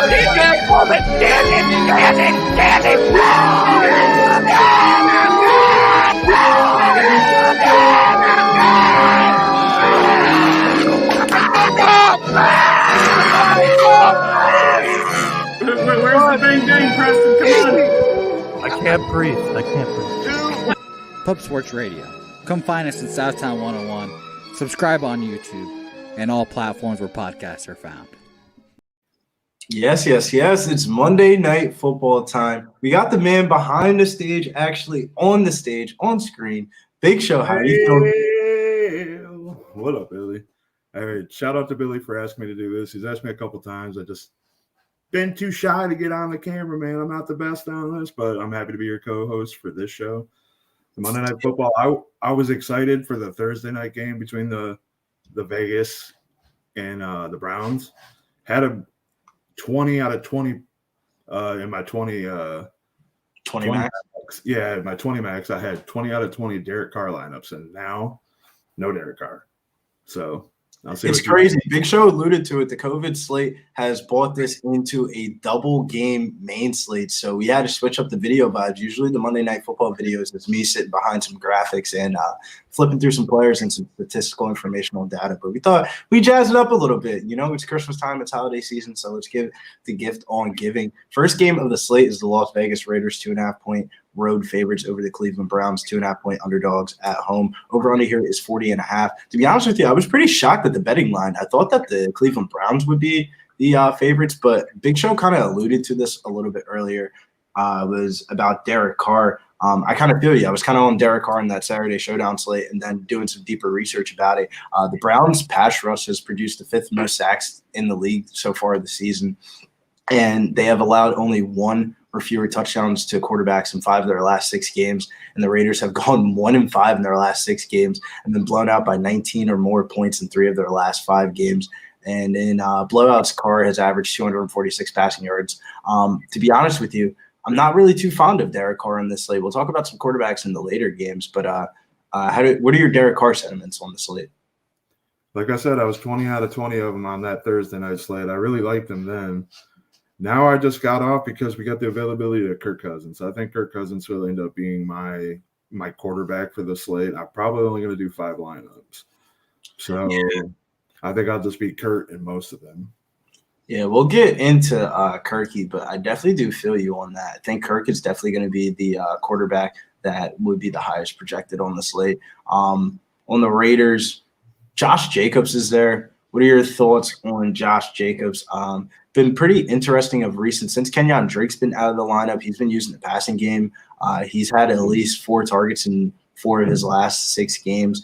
Where's the bang bang, Preston? Come on. I can't breathe. Pub Sports Radio. Come find us in Southtown 101. Subscribe on YouTube and all platforms where podcasts are found. Yes. It's Monday Night Football time. We got the man behind the stage, actually on the stage, on screen. Big Show, how are you doing? What up, Billy? All right, shout out to Billy for asking me to do this. He's asked me a couple times. I just been too shy to get on the camera, man. I'm not the best on this, but I'm happy to be your co-host for this show. The Monday Night Football. I was excited for the Thursday night game between the Vegas and the Browns. Had a 20 out of 20 in my 20 max. Yeah, my 20 max. I had 20 out of 20 Derek Carr lineups, and now no Derek Carr. So it's crazy. Big Show alluded to it. The COVID slate has brought this into a double game main slate. So we had to switch up the video vibes. Usually the Monday Night Football videos is me sitting behind some graphics and flipping through some players and some statistical informational data. But we thought we'd jazz it up a little bit. You know, it's Christmas time. It's holiday season. So let's give the gift on giving. First game of the slate is the Las Vegas Raiders 2.5-point road favorites over the Cleveland Browns, 2.5-point underdogs at home. Over under here is 40.5. To be honest with you, I was pretty shocked at the betting line. I thought that the Cleveland Browns would be the favorites, but Big Show kind of alluded to this a little bit earlier. Was about Derek Carr. I kind of feel you. I was kind of on Derek Carr in that Saturday Showdown slate and then doing some deeper research about it. The Browns pass rush has produced the 5th most sacks in the league so far this season, and they have allowed only 1 or fewer touchdowns to quarterbacks in 5 of their last 6 games. And the Raiders have gone 1-5 in their last 6 games and been blown out by 19 or more points in 3 of their last 5 games. And in blowouts, Carr has averaged 246 passing yards. To be honest with you, I'm not really too fond of Derek Carr on this slate. We'll talk about some quarterbacks in the later games, but what are your Derek Carr sentiments on the slate? Like I said, I was 20 out of 20 of them on that Thursday night slate. I really liked them then. Now I just got off because we got the availability of Kirk Cousins. I think Kirk Cousins will end up being my quarterback for the slate. I'm probably only going to do 5 lineups. So yeah. I think I'll just beat Kurt in most of them. Yeah, we'll get into Kirky, but I definitely do feel you on that. I think Kirk is definitely going to be the quarterback that would be the highest projected on the slate. On the Raiders, Josh Jacobs is there. What are your thoughts on Josh Jacobs? Been pretty interesting of recent. Since Kenyon Drake's been out of the lineup, he's been using the passing game. He's had at least 4 targets in 4 of his last 6 games.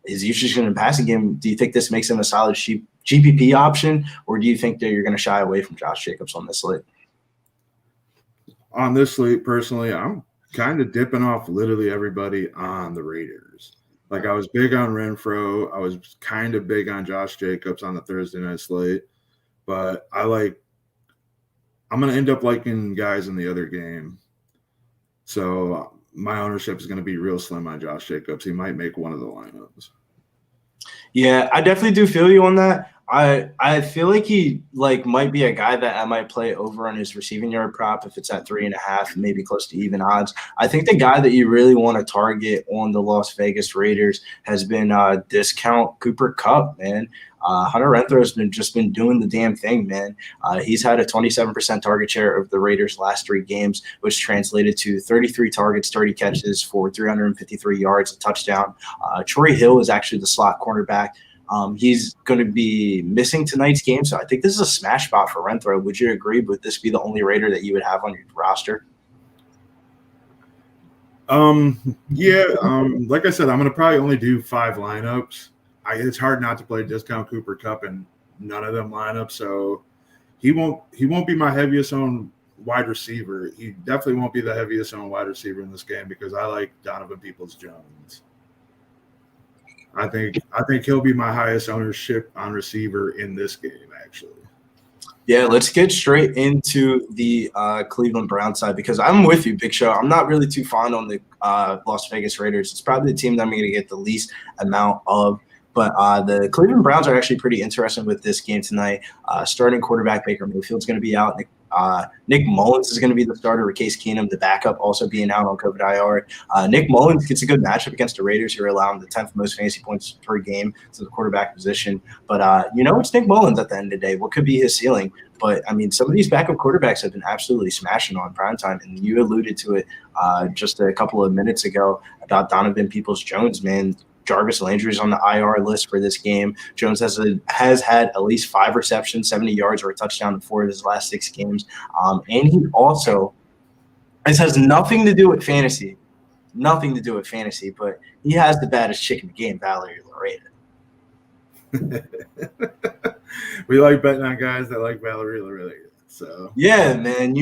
His usage in the passing game, do you think this makes him a solid GPP option, or do you think that you're going to shy away from Josh Jacobs on this slate? On this slate, personally, I'm kind of dipping off literally everybody on the Raiders. Like I was big on Renfro. I was kind of big on Josh Jacobs on the Thursday night slate. But I'm going to end up liking guys in the other game. So my ownership is going to be real slim on Josh Jacobs. He might make one of the lineups. Yeah, I definitely do feel you on that. I feel like he might be a guy that I might play over on his receiving yard prop if it's at 3.5, maybe close to even odds. I think the guy that you really want to target on the Las Vegas Raiders has been discount Cooper Kupp, man. Hunter Renfrow has just been doing the damn thing, man. He's had a 27% target share of the Raiders' last 3 games, which translated to 33 targets, 30 catches for 353 yards, a touchdown. Troy Hill is actually the slot cornerback. He's going to be missing tonight's game, so I think this is a smash spot for Renfrow. Would you agree? Would this be the only Raider that you would have on your roster? Like I said, I'm going to probably only do 5 lineups. It's hard not to play discount Cooper Kupp in none of them lineups, so he won't be my heaviest owned wide receiver. He definitely won't be the heaviest owned wide receiver in this game because I like Donovan Peoples-Jones. I think he'll be my highest ownership on receiver in this game, actually. Yeah, let's get straight into the Cleveland Browns side because I'm with you, Big Show. I'm not really too fond on the Las Vegas Raiders. It's probably the team that I'm going to get the least amount of. But the Cleveland Browns are actually pretty interesting with this game tonight. Starting quarterback Baker Mayfield's going to be out. Nick Mullins is going to be the starter. Case Keenum, the backup, also being out on COVID IR. Nick Mullins gets a good matchup against the Raiders, who are allowing the 10th most fantasy points per game to the quarterback position. But, it's Nick Mullins at the end of the day. What could be his ceiling? But, I mean, some of these backup quarterbacks have been absolutely smashing on primetime. And you alluded to it just a couple of minutes ago about Donovan Peoples-Jones, man. Jarvis Landry's on the IR list for this game. Jones has had at least 5 receptions, 70 yards, or a touchdown in 4 of his last 6 games. And he also – this has nothing to do with fantasy, but he has the baddest chick in the game, Valerie Loretta. We like betting on guys that like Valerie Loretta. So yeah, man.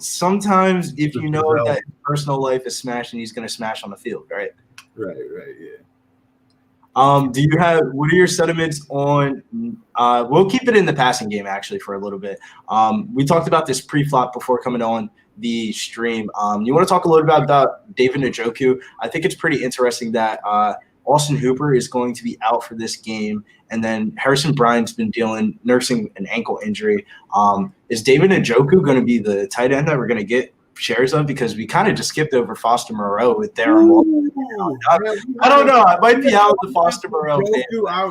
Sometimes if you know that his personal life is smashing, he's going to smash on the field, right? Right, yeah. What are your sentiments on we'll keep it in the passing game actually for a little bit. We talked about this pre-flop before coming on the stream. You want to talk a little bit about David Njoku? I think it's pretty interesting that Austin Hooper is going to be out for this game, and then Harrison Bryant's been nursing an ankle injury. Is David Njoku going to be the tight end that we're going to get shares of, because we kind of just skipped over Foster Moreau with Darren Waller. I don't know. I might be out with the Foster Moreau.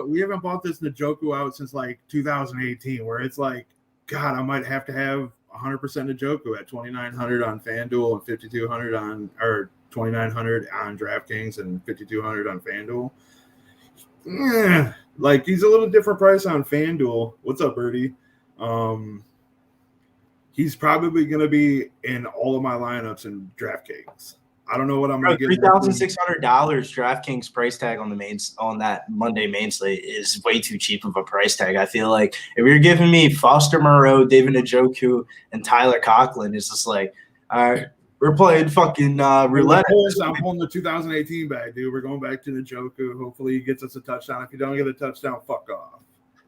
We haven't bought this Njoku out since like 2018, where it's like, God, I might have to have 100% Njoku at 2,900 on FanDuel and 5,200 or 2,900 on DraftKings and 5,200 on FanDuel. Yeah, like he's a little different price on FanDuel. What's up, Birdie? He's probably going to be in all of my lineups in DraftKings. I don't know what I'm going to get. $3,600 DraftKings price tag on that Monday main slate is way too cheap of a price tag. I feel like if you're giving me Foster Moreau, David Njoku, and Tyler Conklin, it's just like, all right, we're playing fucking roulette. I'm pulling the 2018 bag, dude. We're going back to Njoku. Hopefully he gets us a touchdown. If you don't get a touchdown, fuck off.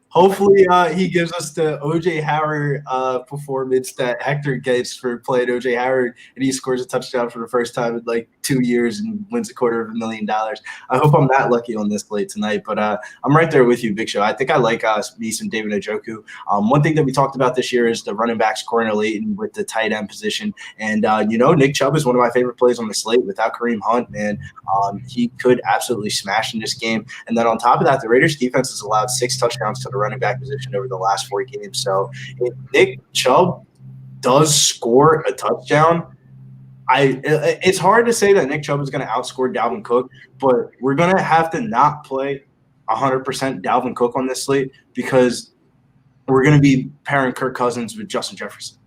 Hopefully he gives us the O.J. Howard performance that Hector gets for playing O.J. Howard, and he scores a touchdown for the first time in like 2 years and wins $250,000. I hope I'm that lucky on this slate tonight, but I'm right there with you, Big Show. I think I like me some David Njoku. One thing that we talked about this year is the running backs correlating with the tight end position, and Nick Chubb is one of my favorite plays on the slate. Without Kareem Hunt, man, he could absolutely smash in this game. And then on top of that, the Raiders defense has allowed 6 touchdowns to the running back position over the last 4 games. So if Nick Chubb does score a touchdown, it's hard to say that Nick Chubb is going to outscore Dalvin Cook, but we're going to have to not play 100% Dalvin Cook on this slate, because we're going to be pairing Kirk Cousins with Justin Jefferson.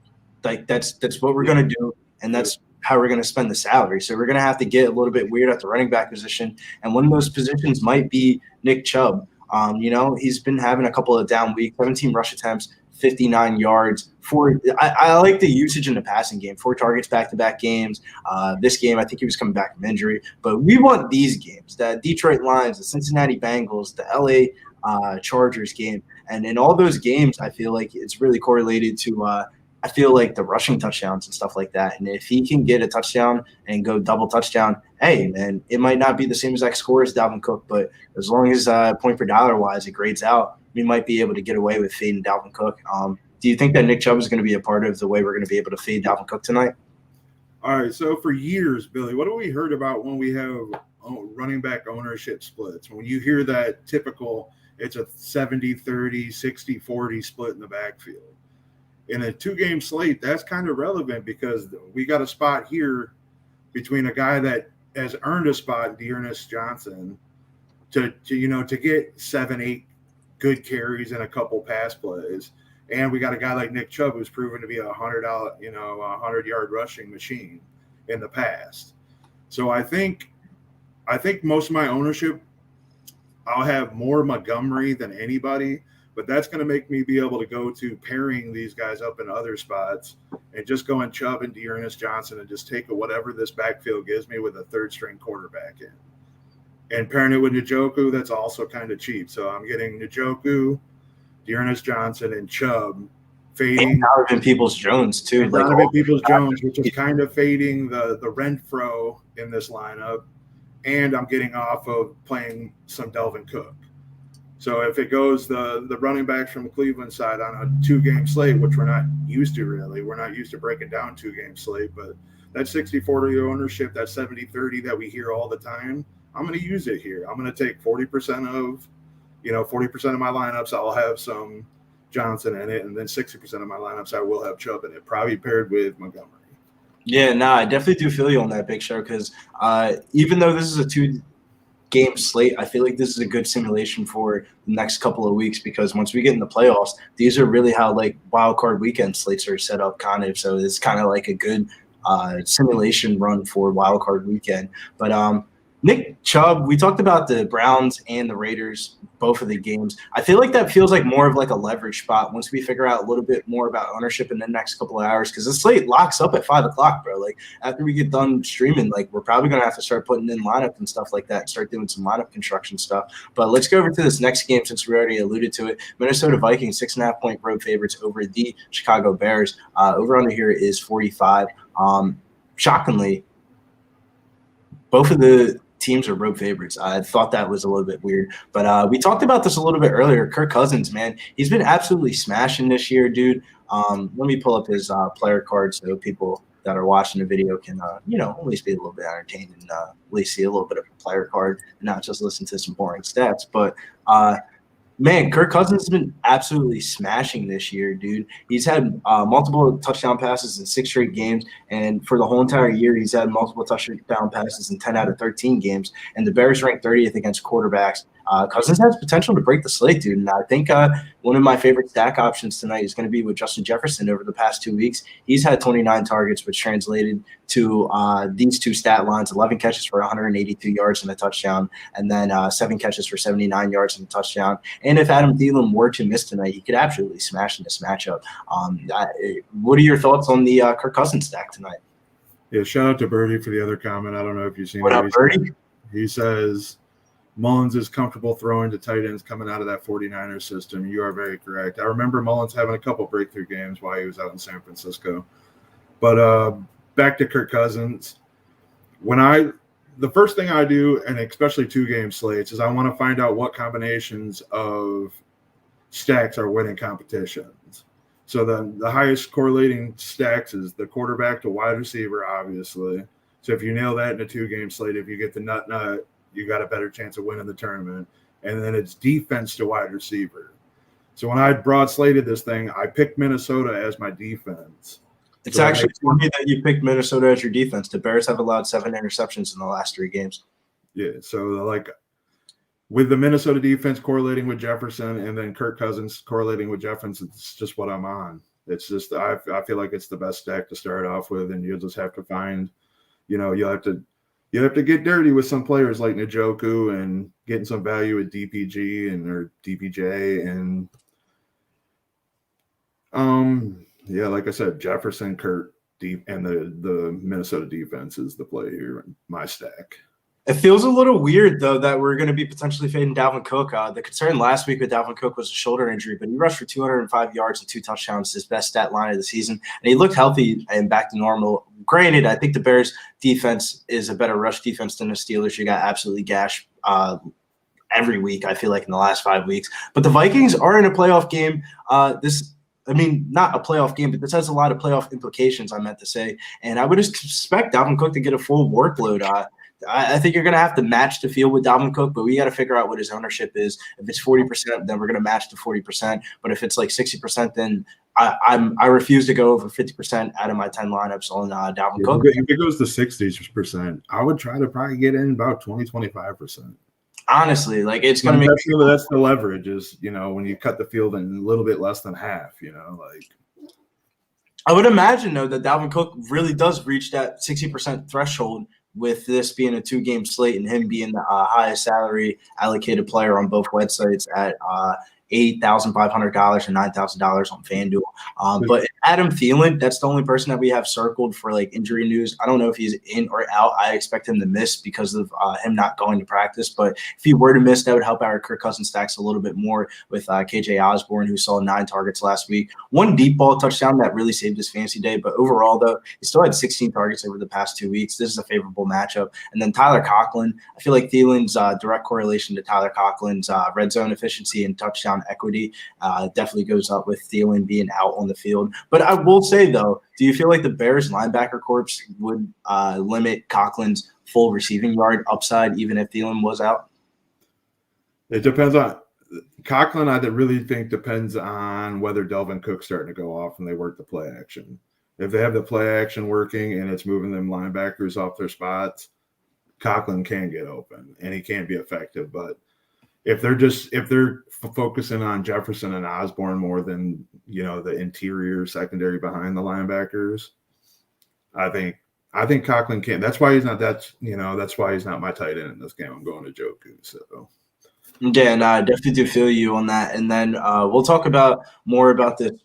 Like that's what we're going to do, and that's how we're going to spend the salary. So we're going to have to get a little bit weird at the running back position, and one of those positions might be Nick Chubb. He's been having a couple of down weeks, 17 rush attempts, 59 yards. I like the usage in the passing game. 4 targets back-to-back games. This game, I think he was coming back from injury. But we want these games, the Detroit Lions, the Cincinnati Bengals, the LA Chargers game. And in all those games, I feel like it's really correlated to I feel like the rushing touchdowns and stuff like that. And if he can get a touchdown and go double touchdown, hey, man, it might not be the same exact score as Dalvin Cook, but as long as point per dollar wise it grades out, we might be able to get away with fading Dalvin Cook. Do you think that Nick Chubb is going to be a part of the way we're going to be able to fade Dalvin Cook tonight? All right, so for years, Billy, what have we heard about when we have running back ownership splits? When you hear that typical, it's a 70-30, 60-40 split in the backfield. In a 2-game slate, that's kind of relevant, because we got a spot here between a guy that has earned a spot in Dearness Johnson to get 7-8 good carries and a couple pass plays, and we got a guy like Nick Chubb who's proven to be a 100-yard rushing machine in the past. So I think most of my ownership, I'll have more Montgomery than anybody. But that's going to make me be able to go to pairing these guys up in other spots and just go in Chubb and Dearness Johnson and just take whatever this backfield gives me with a third-string quarterback in. And pairing it with Njoku, that's also kind of cheap. So I'm getting Njoku, Dearness Johnson, and Chubb fading. And Donovan Peoples-Jones, too. Donovan Peoples-Jones, which is kind of fading the Renfro in this lineup. And I'm getting off of playing some Dalvin Cook. So if it goes the running backs from the Cleveland side on a 2-game slate, which we're not used to really, we're not used to breaking down 2-game slate, but that 60-40 ownership, that 70-30 that we hear all the time, I'm going to use it here. I'm going to take 40% of, 40% of my lineups. I'll have some Johnson in it, and then 60% of my lineups I will have Chubb in it, probably paired with Montgomery. Yeah, I definitely do feel you on that, Big Show, because even though this is a 2-game slate, I feel like this is a good simulation for the next couple of weeks, because once we get in the playoffs, these are really how like wild card weekend slates are set up kind of. So it's kind of like a good simulation run for wild card weekend. But Nick Chubb, we talked about the Browns and the Raiders, both of the games. I feel like that feels like more of like a leverage spot once we figure out a little bit more about ownership in the next couple of hours, because the slate locks up at 5 o'clock, bro. Like after we get done streaming, like we're probably going to have to start putting in lineup and stuff like that and start doing some lineup construction stuff. But let's go over to this next game since we already alluded to it. Minnesota Vikings, 6.5-point road favorites over the Chicago Bears. Over under here is 45. Shockingly, both of the teams are road favorites. I thought that was a little bit weird, but we talked about this a little bit earlier. Kirk Cousins, man, he's been absolutely smashing this year, dude. Let me pull up his player card so people that are watching the video can, at least be a little bit entertained and at least see a little bit of a player card and not just listen to some boring stats. But man, Kirk Cousins has been absolutely smashing this year, dude. He's had multiple touchdown passes in 6 straight games, and for the whole entire year, he's had multiple touchdown passes in 10 out of 13 games. And the Bears rank 30th against quarterbacks. Cousins has potential to break the slate, dude. And I think one of my favorite stack options tonight is going to be with Justin Jefferson. Over the past 2 weeks, he's had 29 targets, which translated to these two stat lines: 11 catches for 182 yards and a touchdown, and then 7 catches for 79 yards and a touchdown. And if Adam Thielen were to miss tonight, he could absolutely smash in this matchup. What are your thoughts on the Kirk Cousins stack tonight? Yeah, shout out to Birdie for the other comment. I don't know if you've seen What up, Birdie? He says Mullins is comfortable throwing to tight ends coming out of that 49ers system. You are very correct. I remember Mullins having a couple breakthrough games while he was out in San Francisco. But back to Kirk Cousins. The first thing I do, and especially 2-game slates, is I want to find out what combinations of stacks are winning competitions. So the highest correlating stacks is the quarterback to wide receiver, obviously. So if you nail that in a 2-game slate, if you get the nut, you got a better chance of winning the tournament. And then it's defense to wide receiver. So when I broad slated this thing, I picked Minnesota as my defense. It's actually funny that you picked Minnesota as your defense. The Bears have allowed 7 interceptions in the last 3 games. Yeah, so like with the Minnesota defense correlating with Jefferson and then Kirk Cousins correlating with Jefferson, it's just what I'm on. It's just I feel like it's the best stack to start off with, and you'll just have to find, you have to get dirty with some players like Njoku and getting some value at DPG or DPJ and yeah, like I said, Jefferson, Kurt, and the Minnesota defense is the play here in my stack. It feels a little weird, though, that we're going to be potentially fading Dalvin Cook. The concern last week with Dalvin Cook was a shoulder injury, but he rushed for 205 yards and 2 touchdowns, his best stat line of the season, and he looked healthy and back to normal. Granted, I think the Bears' defense is a better rush defense than the Steelers. You got absolutely gashed every week, I feel like, in the last 5 weeks. But the Vikings are in a playoff game. Not a playoff game, but this has a lot of playoff implications, I meant to say. And I would expect Dalvin Cook to get a full workload. I think you're going to have to match the field with Dalvin Cook, but we got to figure out what his ownership is. If it's 40%, then we're going to match the 40%. But if it's like 60%, then I refuse to go over 50% out of my 10 lineups on Dalvin Cook. If it goes to 60%, I would try to probably get in about 20-25%. Honestly, like it's going to make that's the leverage is, when you cut the field in a little bit less than half, like. I would imagine, though, that Dalvin Cook really does reach that 60% threshold with this being a 2-game slate and him being the highest salary allocated player on both websites at $8,500 and $9,000 on FanDuel. But Adam Thielen, that's the only person that we have circled for like injury news. I don't know if he's in or out. I expect him to miss because of him not going to practice. But if he were to miss, that would help our Kirk Cousins stacks a little bit more with KJ Osborne, who saw 9 targets last week. One deep ball touchdown that really saved his fantasy day. But overall, though, he still had 16 targets over the past 2 weeks. This is a favorable matchup. And then Tyler Conklin, I feel like Thielen's direct correlation to Tyler Conklin's red zone efficiency and touchdown equity definitely goes up with Thielen being out on the field. But I will say, though, do you feel like the Bears linebacker corps would limit Conklin's full receiving yard upside even if Thielen was out? It depends on Conklin. I really think depends on whether Delvin Cook's starting to go off and they work the play action. If they have the play action working and it's moving them linebackers off their spots, Conklin can get open and he can be effective. But if they're focusing on Jefferson and Osborne more than, the interior secondary behind the linebackers, I think Conklin can. That's why he's not my tight end in this game. I'm going to Joku. So yeah, and I definitely do feel you on that. And then we'll talk more about the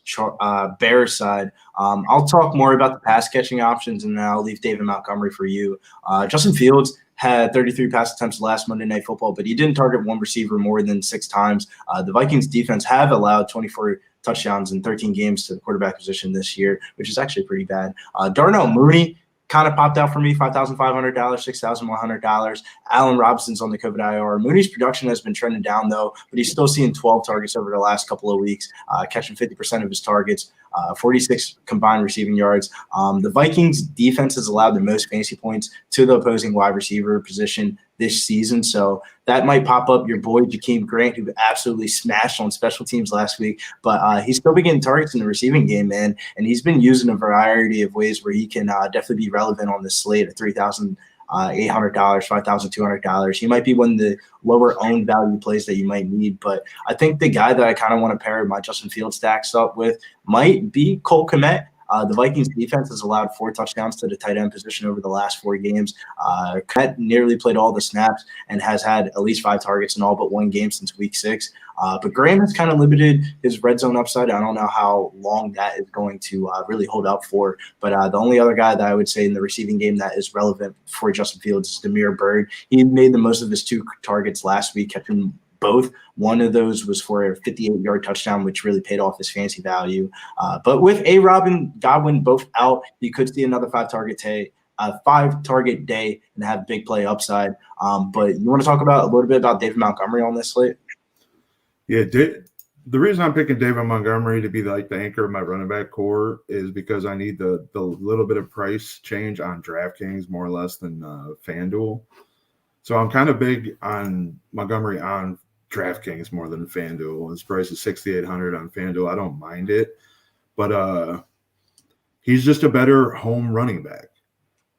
Bears side. I'll talk more about the pass catching options, and then I'll leave David Montgomery for you. Justin Fields had 33 pass attempts last Monday Night Football, but he didn't target one receiver more than 6 times. The Vikings defense have allowed 24 touchdowns in 13 games to the quarterback position this year, which is actually pretty bad. Darnell Mooney kind of popped out for me, $5,500, $6,100. Allen Robinson's on the COVID IR. Mooney's production has been trending down, though, but he's still seeing 12 targets over the last couple of weeks, catching 50% of his targets, 46 combined receiving yards. The Vikings defense has allowed the most fantasy points to the opposing wide receiver position this season. So that might pop up your boy, Jakeem Grant, who absolutely smashed on special teams last week. But he's still been getting targets in the receiving game, man. And he's been using a variety of ways where he can definitely be relevant on the slate at $3,800, $5,200. He might be one of the lower owned value plays that you might need. But I think the guy that I kind of want to pair my Justin Fields stacks up with might be Cole Kmet. The Vikings defense has allowed 4 touchdowns to the tight end position over the last 4 games. Kmet nearly played all the snaps and has had at least 5 targets in all but 1 game since week 6. But Graham has kind of limited his red zone upside. I don't know how long that is going to really hold up for. But the only other guy that I would say in the receiving game that is relevant for Justin Fields is Demir Byrd. He made the most of his 2 targets last week, catching both. One of those was for a 58-yard touchdown, which really paid off his fantasy value. But with A-Rob and Godwin both out, you could see another 5-target day and have big play upside. But you want to talk about a little bit about David Montgomery on this slate? Yeah, the reason I'm picking David Montgomery to be like the anchor of my running back core is because I need the little bit of price change on DraftKings more or less than FanDuel. So I'm kind of big on Montgomery on DraftKings more than FanDuel. His price is $6,800 on FanDuel. I don't mind it, but he's just a better home running back.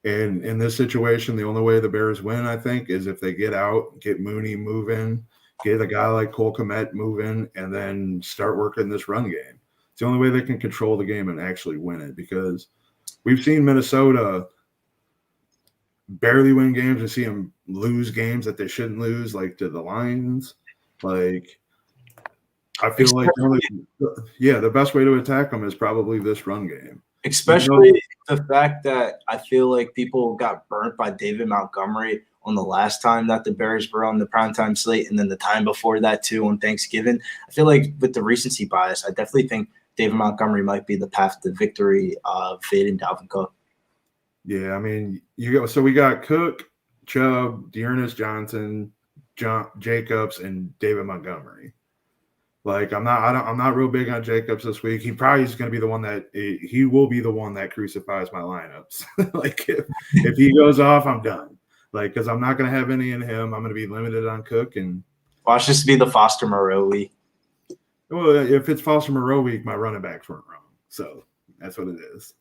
And in this situation, the only way the Bears win, I think, is if they get out, get Mooney moving, get a guy like Cole Kmet moving, and then start working this run game. It's the only way they can control the game and actually win it, because we've seen Minnesota barely win games and see them lose games that they shouldn't lose, like to the Lions. Like, I feel like the best way to attack them is probably this run game. Especially the fact that I feel like people got burnt by David Montgomery on the last time that the Bears were on the primetime slate, and then the time before that too on Thanksgiving. I feel like with the recency bias, I definitely think David Montgomery might be the path to victory of fading Dalvin Cook. Yeah, I mean, we got Cook, Chubb, Dearness Johnson, Jacobs, and David Montgomery. Like, I'm not real big on Jacobs this week. He probably is going to be the one that crucifies my lineups. Like, if he goes off, I'm done. Like, because I'm not going to have any in him. I'm going to be limited on Cook. And watch this be the Foster Moreau week. Well, if it's Foster Moreau week, my running backs weren't wrong. So that's what it is.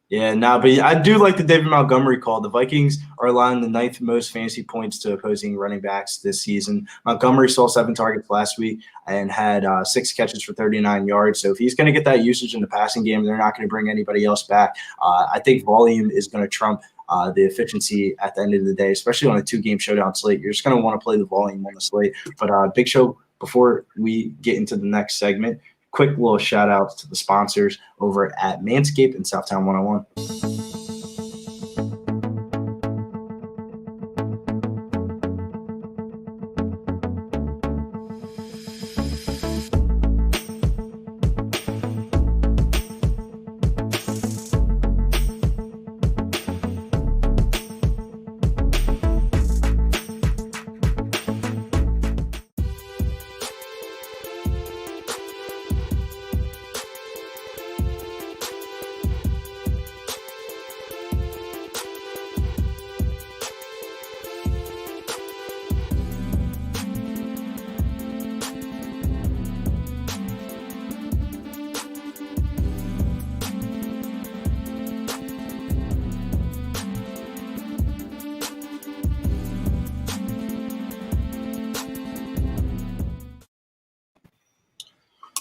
Yeah, but I do like the David Montgomery call. The Vikings are allowing the 9th most fantasy points to opposing running backs this season. Montgomery saw 7 targets last week and had 6 catches for 39 yards. So if he's going to get that usage in the passing game, they're not going to bring anybody else back. I think volume is going to trump the efficiency at the end of the day, especially on a 2-game showdown slate. You're just going to want to play the volume on the slate. But Big Show before we get into the next segment, quick little shout outs to the sponsors over at Manscaped and Southtown 101.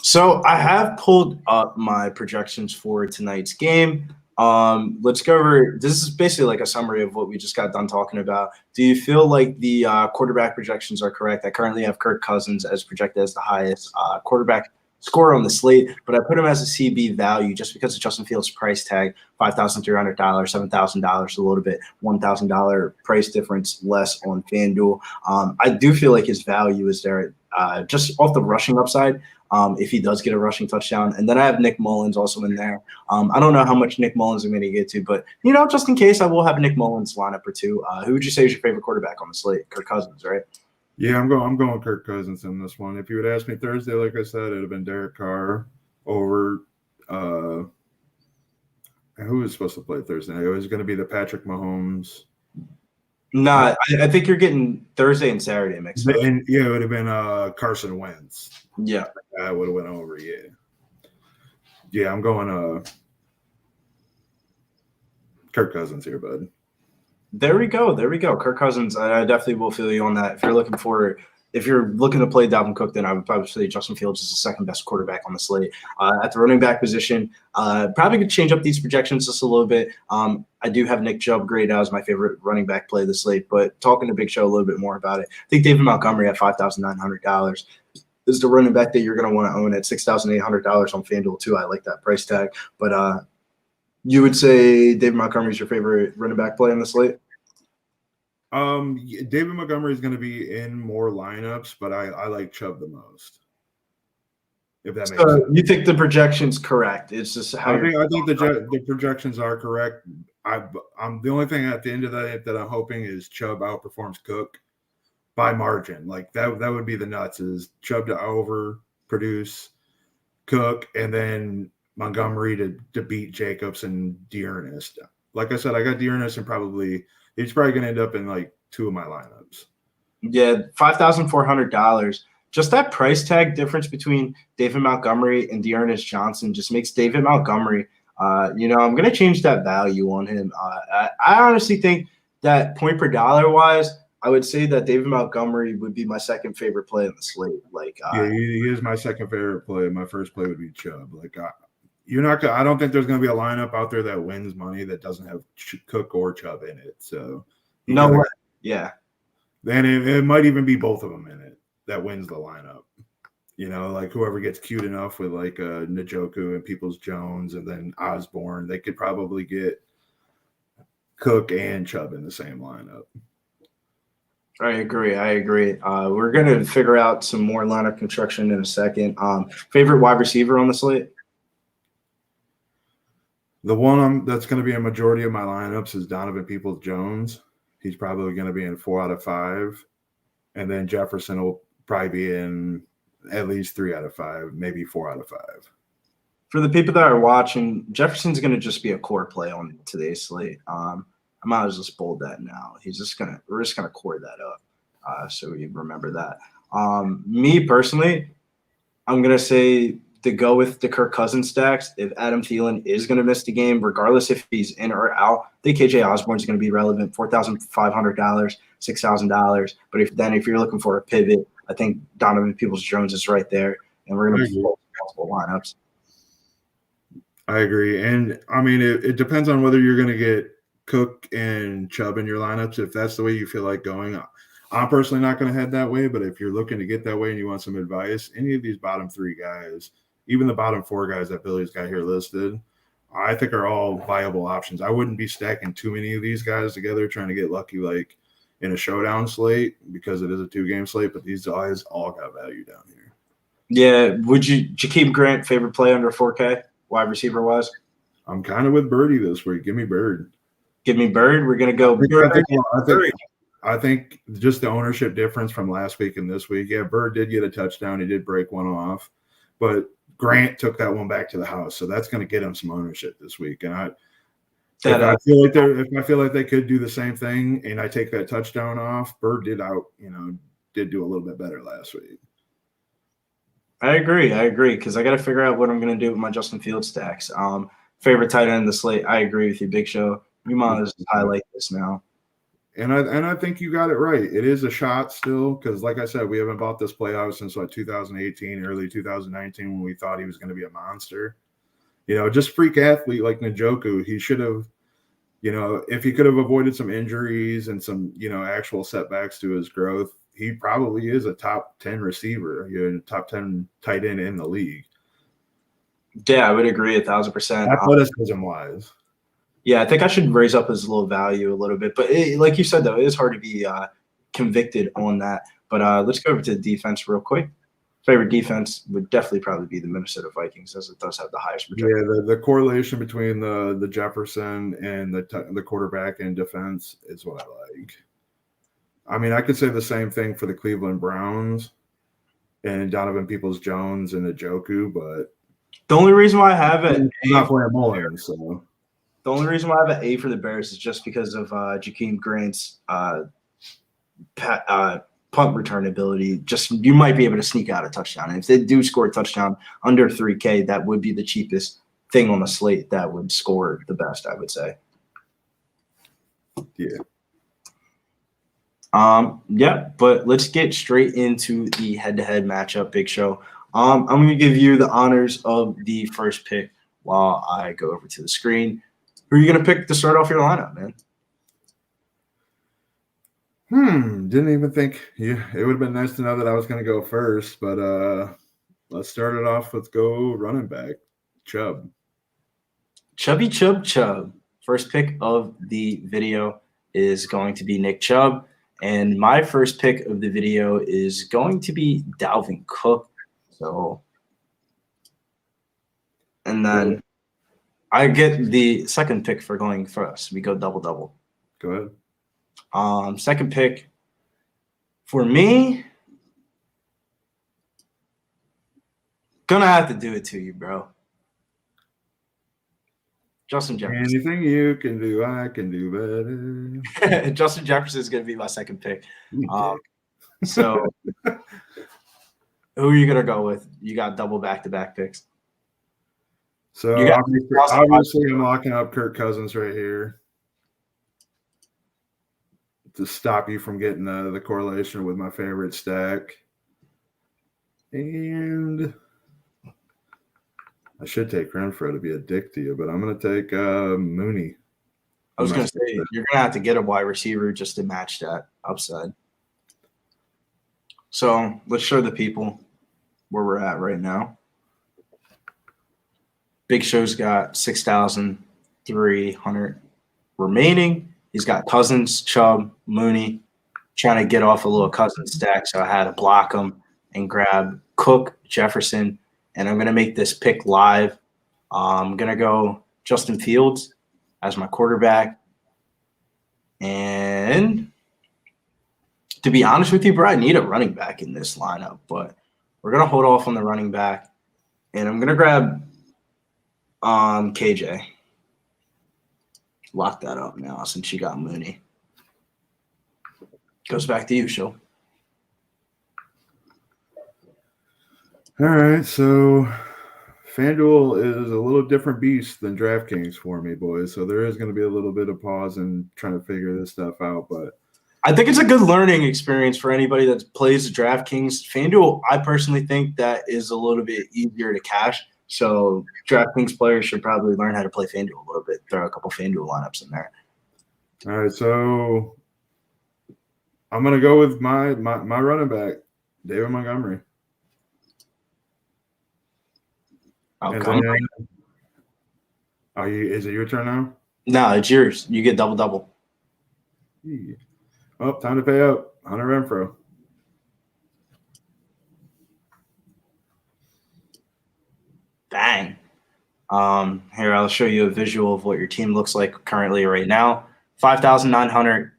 So I have pulled up my projections for tonight's game. Let's go over. This is basically like a summary of what we just got done talking about. Do you feel like the quarterback projections are correct? I currently have Kirk Cousins as projected as the highest quarterback scorer on the slate, but I put him as a CB value just because of Justin Fields' price tag, $5,300, $7,000 a little bit, $1,000 price difference less on FanDuel. I do feel like his value is there just off the rushing upside. If he does get a rushing touchdown. And then I have Nick Mullins also in there. I don't know how much Nick Mullins I'm going to get to, but, just in case, I will have Nick Mullins lineup or two. Who would you say is your favorite quarterback on the slate? Kirk Cousins, right? Yeah, I'm going Kirk Cousins in this one. If you would ask me Thursday, like I said, it would have been Derek Carr over who was supposed to play Thursday night? It was going to be the Patrick Mahomes. Nah, I think you're getting Thursday and Saturday mixed up. And yeah, it would have been Carson Wentz. Yeah. I would have went over, yeah. Yeah, I'm going Kirk Cousins here, bud. There we go. Kirk Cousins, I definitely will feel you on that. If you're looking to play Dalvin Cook, then I would probably say Justin Fields is the second best quarterback on the slate. At the running back position, probably could change up these projections just a little bit. I do have Nick Chubb graded out as my favorite running back play of the slate, but talking to Big Show a little bit more about it, I think David Montgomery at $5,900 is the running back that you're going to want to own at $6,800 on FanDuel too. I like that price tag, but you would say David Montgomery is your favorite running back play on the slate? David Montgomery is going to be in more lineups, but I like Chubb the most. If that makes sense. You think the projection's correct? It's just how I think the projections are correct. I'm the only thing at the end of that I'm hoping is Chubb outperforms Cook by margin. Like that would be the nuts is Chubb to overproduce Cook and then Montgomery to beat Jacobs and Dearness. Like I said, I got Dearness and he's probably going to end up in like two of my lineups. Yeah, $5,400. Just that price tag difference between David Montgomery and Dearness Johnson just makes David Montgomery. I'm going to change that value on him. I honestly think that point per dollar wise, I would say that David Montgomery would be my second favorite play in the slate. He is my second favorite play. My first play would be Chubb. I don't think there's going to be a lineup out there that wins money that doesn't have Cook or Chubb in it. So no way. Yeah. Then it might even be both of them in it that wins the lineup. Whoever gets cute enough with Njoku and Peoples-Jones and then Osborne, they could probably get Cook and Chubb in the same lineup. I agree. We're going to figure out some more lineup construction in a second. Favorite wide receiver on the slate? The one that's going to be a majority of my lineups is Donovan Peoples-Jones. He's probably going to be in 4 out of 5. And then Jefferson will probably be in at least 3 out of 5, maybe 4 out of 5. For the people that are watching, Jefferson's going to just be a core play on today's slate. I might as well just bold that now. We're just going to core that up so we remember that. Me personally, I'm going to say to go with the Kirk Cousins stacks. If Adam Thielen is going to miss the game, regardless if he's in or out, I think KJ Osborne is going to be relevant. $4,500, $6,000. But if you're looking for a pivot, I think Donovan Peoples-Jones is right there, and we're going to be multiple lineups. I agree, and I mean it depends on whether you're going to get Cook and Chubb in your lineups. If that's the way you feel like going, I'm personally not going to head that way, but if you're looking to get that way and you want some advice, any of these bottom 3 guys, even the bottom 4 guys that Billy's got here listed, I think are all viable options. I wouldn't be stacking too many of these guys together trying to get lucky like in a showdown slate because it is a 2-game slate, but these guys all got value down here. Yeah. Would you Jakeem Grant favorite play under 4K wide receiver wise? I'm kind of with Birdie this week. Give me Bird. Give me Bird. We're gonna go Bird. I think just the ownership difference from last week and this week. Yeah, Bird did get a touchdown. He did break one off, but Grant took that one back to the house, so that's going to get him some ownership this week. And I feel like they could do the same thing, and I take that touchdown off. Bird did do a little bit better last week. I agree because I got to figure out what I'm going to do with my Justin Fields stacks. Favorite tight end of the slate. I agree with you, Big Show. You might as well highlight this now. And I think you got it right. It is a shot still because, like I said, we haven't bought this play out since 2018, early 2019 when we thought he was going to be a monster. Just freak athlete like Njoku. He should have, if he could have avoided some injuries and some, actual setbacks to his growth, he probably is a top 10 receiver, top 10 tight end in the league. Yeah, I would agree 1,000%. Athleticism-wise. Yeah, I think I should raise up his little value a little bit. But like you said, though, it is hard to be convicted on that. But let's go over to the defense real quick. Favorite defense would definitely probably be the Minnesota Vikings, as it does have the highest projection. Yeah, the correlation between the Jefferson and the quarterback and defense is what I like. I mean, I could say the same thing for the Cleveland Browns and Donovan Peoples-Jones and Njoku, but the only reason why I have it, I'm not playing Mullen, so. The only reason why I have an A for the Bears is just because of Jakeem Grant's punt return ability. Just you might be able to sneak out a touchdown. And if they do score a touchdown under 3K, that would be the cheapest thing on the slate that would score the best, I would say. Yeah. Yeah, but let's get straight into the head-to-head matchup, Big Show. I'm going to give you the honors of the first pick while I go over to the screen. Who are you going to pick to start off your lineup, man? Didn't even think. Yeah, it would have been nice to know that I was going to go first, but let's start it off. Let's go running back, Chubb. Chubby Chubb. First pick of the video is going to be Nick Chubb, and my first pick of the video is going to be Dalvin Cook. So, and then I get the second pick for going first. We go double. Go ahead. Second pick for me, gonna have to do it to you, bro. Justin Jefferson. Anything you can do, I can do better. Justin Jefferson is gonna be my second pick. So, who are you gonna go with? You got double back-to-back picks. So obviously I'm locking up Kirk Cousins right here to stop you from getting the correlation with my favorite stack. And I should take Renfro to be a dick to you, but I'm going to take Mooney. I was going to say, you're going to have to get a wide receiver just to match that upside. So let's show the people where we're at right now. Big Show's got 6,300 remaining. He's got Cousins, Chubb, Mooney, trying to get off a little Cousins stack. So I had to block him and grab Cook, Jefferson, and I'm going to make this pick live. I'm going to go Justin Fields as my quarterback. And to be honest with you, bro, I need a running back in this lineup, but we're going to hold off on the running back. And I'm going to grab KJ. Lock that up now since she got Mooney. Goes back to you, Show. All right, so FanDuel is a little different beast than DraftKings for me, boys. So there is going to be a little bit of pause in trying to figure this stuff out, but I think it's a good learning experience for anybody that plays DraftKings. FanDuel, I personally think that is a little bit easier to cash. So DraftKings players should probably learn how to play FanDuel a little bit. Throw a couple FanDuel lineups in there. All right, so I'm gonna go with my running back, David Montgomery. And then, is it your turn now? No, it's yours. You get double. Yeah. Oh, time to pay up. Hunter Renfro. Bang. Here, I'll show you a visual of what your team looks like currently right now. 5,900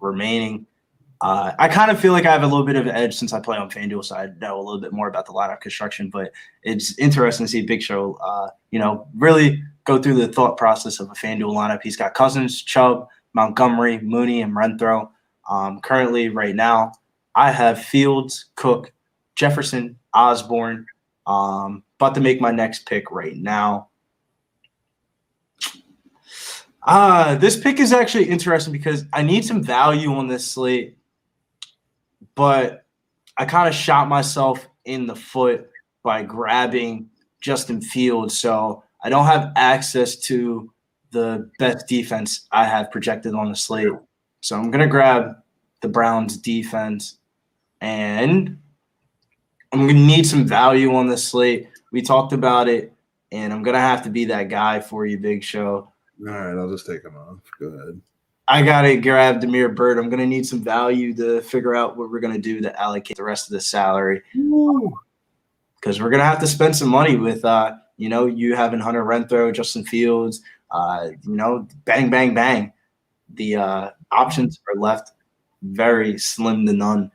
remaining. I kind of feel like I have a little bit of an edge since I play on FanDuel, so I know a little bit more about the lineup construction. But it's interesting to see Big Show, really go through the thought process of a FanDuel lineup. He's got Cousins, Chubb, Montgomery, Mooney, and Renfro. Currently, right now, I have Fields, Cook, Jefferson, Osborne. About to make my next pick right now. This pick is actually interesting because I need some value on this slate, but I kind of shot myself in the foot by grabbing Justin Fields. So I don't have access to the best defense I have projected on the slate. So I'm going to grab the Browns defense, and I'm going to need some value on this slate. We talked about it, and I'm going to have to be that guy for you, Big Show. All right, I'll just take him off. Go ahead. I got to grab Damiere Byrd. I'm going to need some value to figure out what we're going to do to allocate the rest of the salary. Because we're going to have to spend some money with, you having Hunter Renfro, Justin Fields, bang, bang, bang. The options are left very slim to none.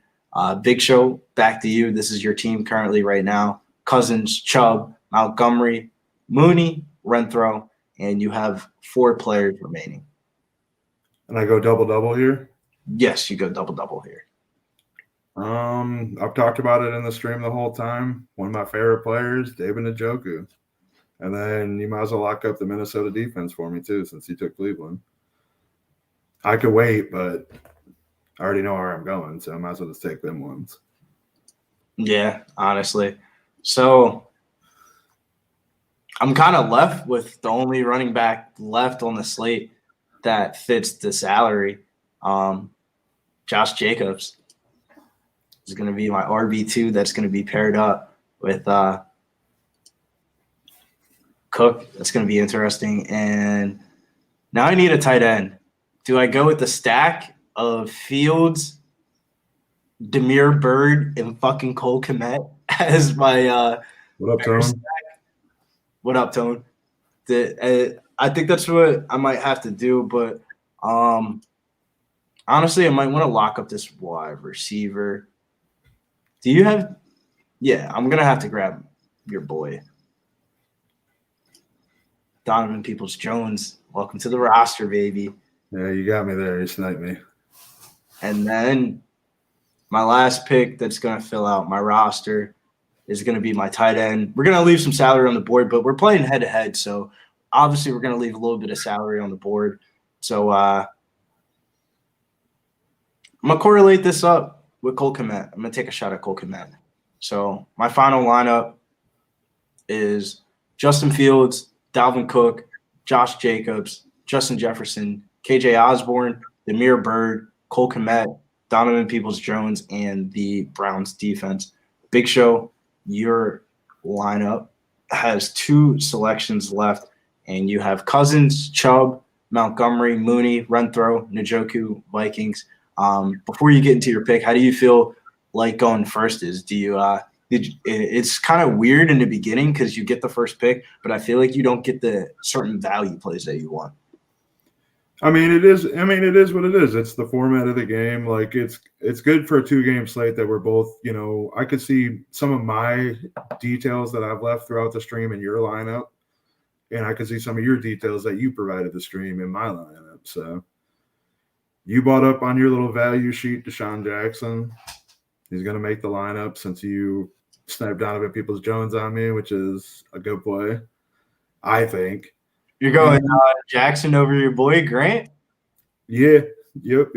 Big Show, back to you. This is your team currently right now. Cousins, Chubb, Montgomery, Mooney, Renfro, and you have 4 players remaining. And I go double here? Yes, you go double here. I've talked about it in the stream the whole time. One of my favorite players, David Njoku. And then you might as well lock up the Minnesota defense for me too, since he took Cleveland. I could wait, but I already know where I'm going, so I might as well just take them ones. Yeah, honestly. So I'm kind of left with the only running back left on the slate that fits the salary. Josh Jacobs is going to be my RB2 that's going to be paired up with Cook. That's going to be interesting. And now I need a tight end. Do I go with the stack of Fields, Damiere Byrd, and fucking Cole Kmet as my what up, Tone? What up, Tone? I think that's what I might have to do, but honestly, I might want to lock up this wide receiver. Do you have – yeah, I'm going to have to grab your boy, Donovan Peoples-Jones. Welcome to the roster, baby. Yeah, you got me there. You sniped me. And then my last pick that's going to fill out my roster is going to be my tight end. We're going to leave some salary on the board, but we're playing head-to-head, so obviously we're going to leave a little bit of salary on the board. So I'm going to correlate this up with Cole Kmet. I'm going to take a shot at Cole Kmet. So my final lineup is Justin Fields, Dalvin Cook, Josh Jacobs, Justin Jefferson, KJ Osborne, Damiere Byrd, Cole Kmet, Donovan Peoples-Jones, and the Browns defense. Big Show, your lineup has 2 selections left, and you have Cousins, Chubb, Montgomery, Mooney, Renfro, Njoku, Vikings. Before you get into your pick, how do you feel like going first? It's kind of weird in the beginning because you get the first pick, but I feel like you don't get the certain value plays that you want. I mean, it is what it is. It's the format of the game. Like it's good for a 2-game slate that we're both, I could see some of my details that I've left throughout the stream in your lineup, and I could see some of your details that you provided the stream in my lineup. So you brought up on your little value sheet Deshaun Jackson. He's going to make the lineup since you sniped Donovan Peoples-Jones on me, which is a good play, I think. You're going Jackson over your boy Grant? Yeah. Yep.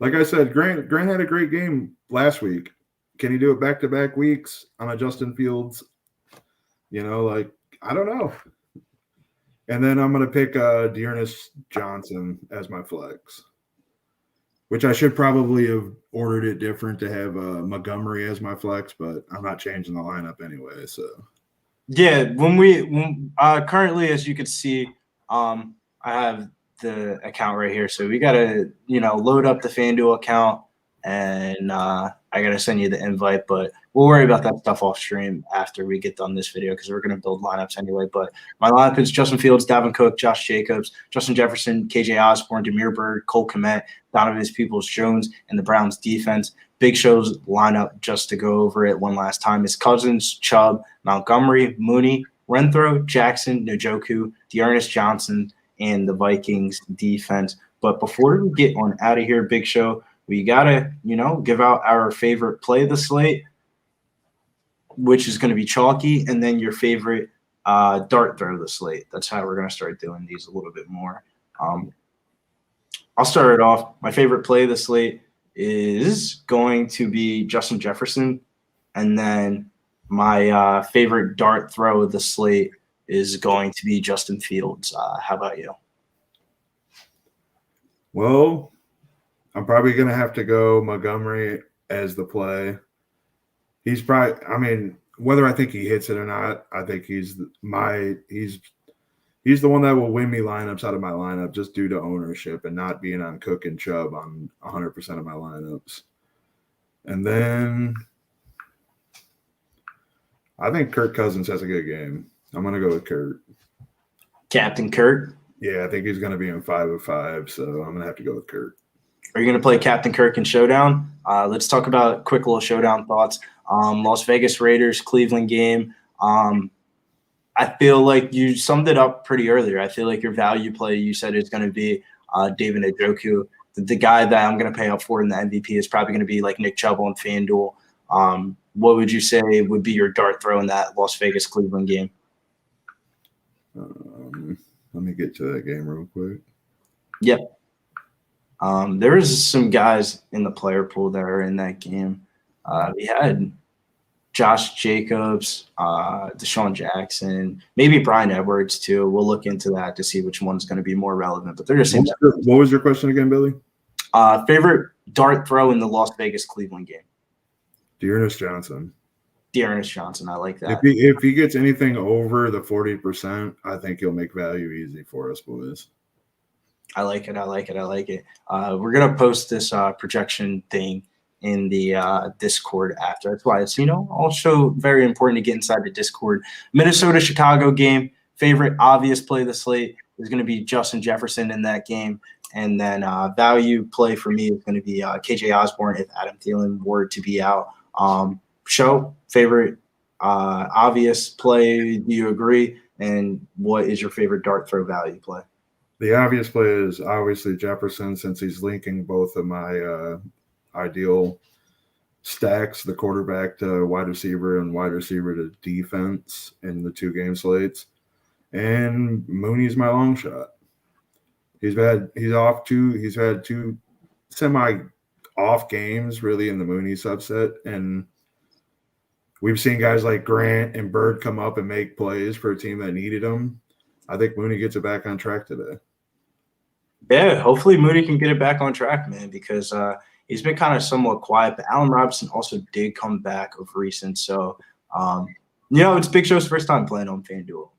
Like I said, Grant had a great game last week. Can he do it back-to-back weeks on a Justin Fields? I don't know. And then I'm going to pick Dearness Johnson as my flex. which I should probably have ordered it different to have Montgomery as my flex, but I'm not changing the lineup anyway. So yeah, currently, as you can see, I have the account right here. So we gotta, load up the FanDuel account, and I gotta send you the invite. But we'll worry about that stuff off stream after we get done this video because we're gonna build lineups anyway. But my lineup is Justin Fields, Dalvin Cook, Josh Jacobs, Justin Jefferson, KJ Osborne, Demir Bird, Cole Kmet, Donovan Peoples-Jones, and the Browns defense. Big Show's lineup, just to go over it one last time, is Cousins, Chubb, Montgomery, Mooney, Renfro, Jackson, Njoku, Dearness Johnson, and the Vikings defense. But before we get on out of here, Big Show, we got to, give out our favorite play of the slate, which is going to be chalky, and then your favorite dart throw of the slate. That's how we're going to start doing these a little bit more. I'll start it off. My favorite play of the slate is going to be Justin Jefferson, and then my favorite dart throw of the slate is going to be Justin Fields. How about you? Well, I'm probably going to have to go Montgomery as the play. He's probably, whether I think he hits it or not, I think he's the one that will win me lineups out of my lineup just due to ownership and not being on Cook and Chubb on 100% of my lineups. And then I think Kirk Cousins has a good game. I'm going to go with Kurt. Captain Kurt? Yeah, I think he's going to be in 5 of 5, so I'm going to have to go with Kurt. Are you going to play Captain Kirk in Showdown? Let's talk about quick little Showdown thoughts. Las Vegas Raiders, Cleveland game. I feel like you summed it up pretty earlier. I feel like your value play, you said, is going to be David Njoku. The guy that I'm going to pay up for in the MVP is probably going to be like Nick Chubb on FanDuel. What would you say would be your dart throw in that Las Vegas Cleveland game? Let me get to that game real quick. Yep. There is some guys in the player pool that are in that game. We had Josh Jacobs, Deshaun Jackson, maybe Brian Edwards too. We'll look into that to see which one's going to be more relevant. But they're just what was your question again, Billy? Favorite dart throw in the Las Vegas Cleveland game? Dearness Johnson. Dearness Johnson, I like that. If he gets anything over the 40%, I think he'll make value easy for us, boys. I like it. We're gonna post this projection thing in the Discord after. That's why it's also very important to get inside the Discord. Minnesota Chicago game. Favorite obvious play of the slate is going to be Justin Jefferson in that game, and then value play for me is going to be KJ Osborne if Adam Thielen were to be out. Show favorite obvious play. Do you agree? And what is your favorite dart throw value play? The obvious play is obviously Jefferson, since he's linking both of my ideal stacks, the quarterback to wide receiver and wide receiver to defense in the 2 game slates. And Mooney's my long shot. He's had 2 semi off games really in the Mooney subset, and we've seen guys like Grant and Bird come up and make plays for a team that needed them. I think Mooney gets it back on track today. Yeah, hopefully Mooney can get it back on track, man, because he's been kind of somewhat quiet. But Allen Robinson also did come back of recent. So, it's Big Show's first time playing on FanDuel.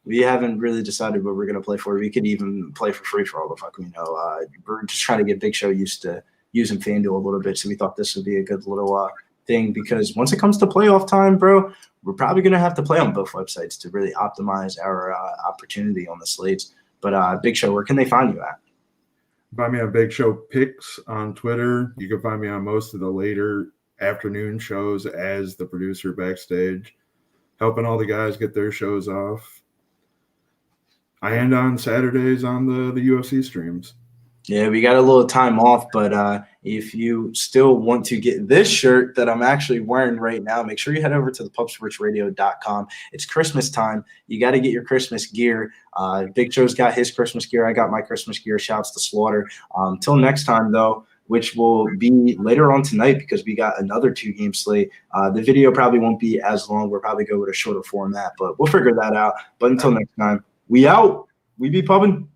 We haven't really decided what we're going to play for. We could even play for free for all the fuck we know. We're just trying to get Big Show used to using FanDuel a little bit. So we thought this would be a good little thing, because once it comes to playoff time, bro, we're probably going to have to play on both websites to really optimize our opportunity on the slates. But Big Show, where can they find you at? Find me on Big Show Picks on Twitter. You can find me on most of the later afternoon shows as the producer backstage, helping all the guys get their shows off. I end on Saturdays on the UFC streams. Yeah, we got a little time off, but if you still want to get this shirt that I'm actually wearing right now, make sure you head over to thepubsportsradio.com. It's Christmas time. You got to get your Christmas gear. Big Show's got his Christmas gear. I got my Christmas gear. Shouts to Slaughter. Till next time, though, which will be later on tonight because we got another 2 game slate. The video probably won't be as long. We'll probably go with a shorter format, but we'll figure that out. But until next time, we out. We be pubbing.